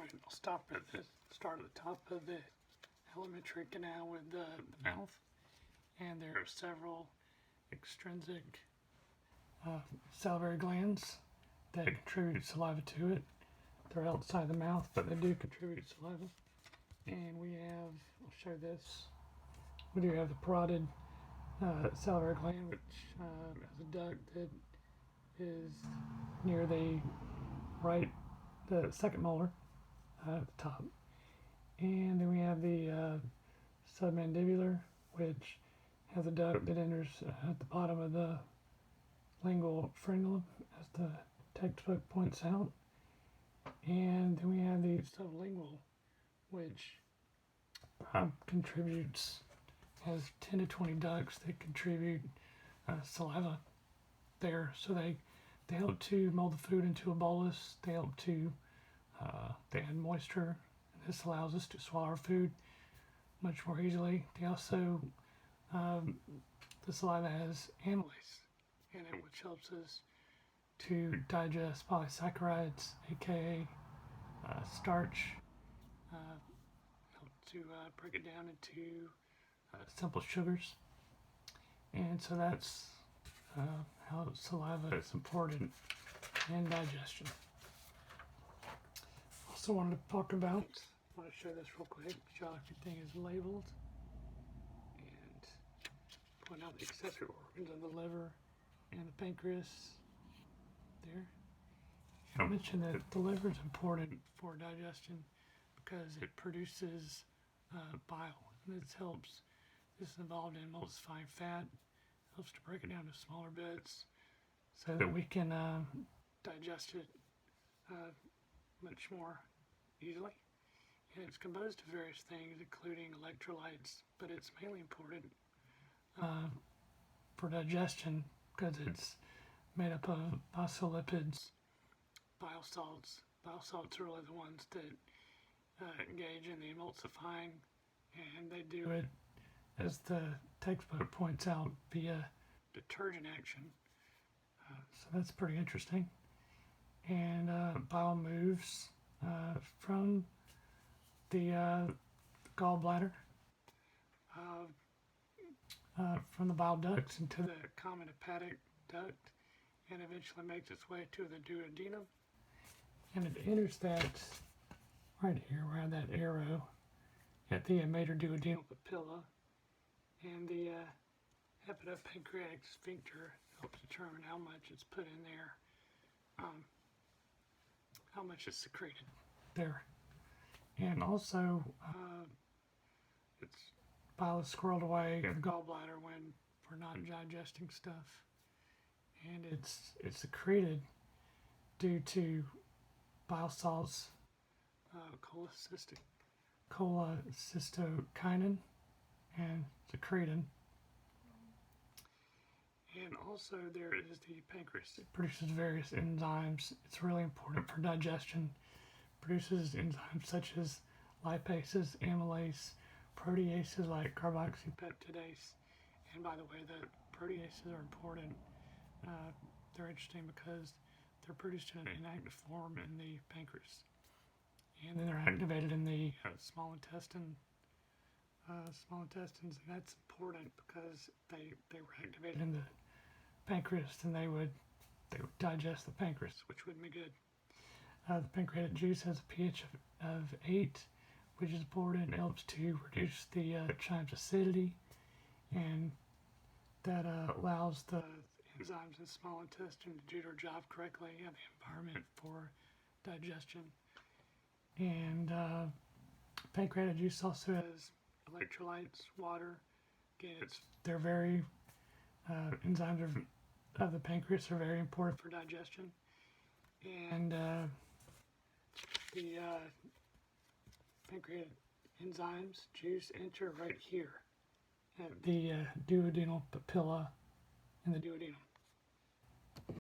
Alright, I'll start at the top of the alimentary canal with the mouth. And there are several extrinsic salivary glands that contribute saliva to it. They're outside the mouth, but they do contribute saliva. And we have, I'll show this, we do have the parotid salivary gland, which has a duct that is near the second molar at the top. And then we have the submandibular, which has a duct that enters at the bottom of the lingual frenulum, as the textbook points out. And then we have the sublingual, which has 10 to 20 ducts that contribute saliva there. So they help to mold the food into a bolus. They help to they add moisture. And this allows us to swallow our food much more easily. They also, the saliva has amylase in it, which helps us to digest polysaccharides, aka starch, help to break it down into simple sugars. And so that's how saliva is important in digestion. Also wanted to talk about, I want to show this real quick, make sure everything is labeled, and point out the accessory organs of the liver and the pancreas there. I mentioned that the liver is important for digestion because it produces bile, and this is involved in emulsifying fat, helps to break it down to smaller bits so that we can digest it much more easily. And it's composed of various things, including electrolytes, but it's mainly important for digestion because it's made up of phospholipids, bile salts. Bile salts are really the ones that engage in the emulsifying, and they do it, as the textbook points out, via detergent action. So that's pretty interesting. And bile moves from the gallbladder, from the bile ducts into the common hepatic duct, and eventually makes its way to the duodenum. And it enters that right here, where I have that arrow, at the major duodenal papilla, and the hepatopancreatic sphincter helps determine how much is put in there, how much is secreted there. And also, it's bile is squirreled away in the gallbladder when we're not digesting stuff, and it's secreted due to bile salts, cholecystokinin and secretin. And also there is the pancreas. It produces various enzymes. It's really important for digestion. It produces enzymes such as lipases, amylase, proteases like carboxypeptidase. And by the way, the proteases are important. They're interesting because they're produced in an inactive form in the pancreas. And then they're activated in the small intestines, and that's important because they were activated in the pancreas, and they would digest the pancreas, which wouldn't be good. The pancreatic juice has a pH of 8, which is important. It helps to reduce the chyme's acidity, and that allows the enzymes in the small intestine to do their job correctly and the environment for digestion. And pancreatic juice also has electrolytes, water. Again, they're very enzymes of the pancreas are very important for digestion. And the pancreatic enzymes juice enter right here at the duodenal papilla in the duodenum.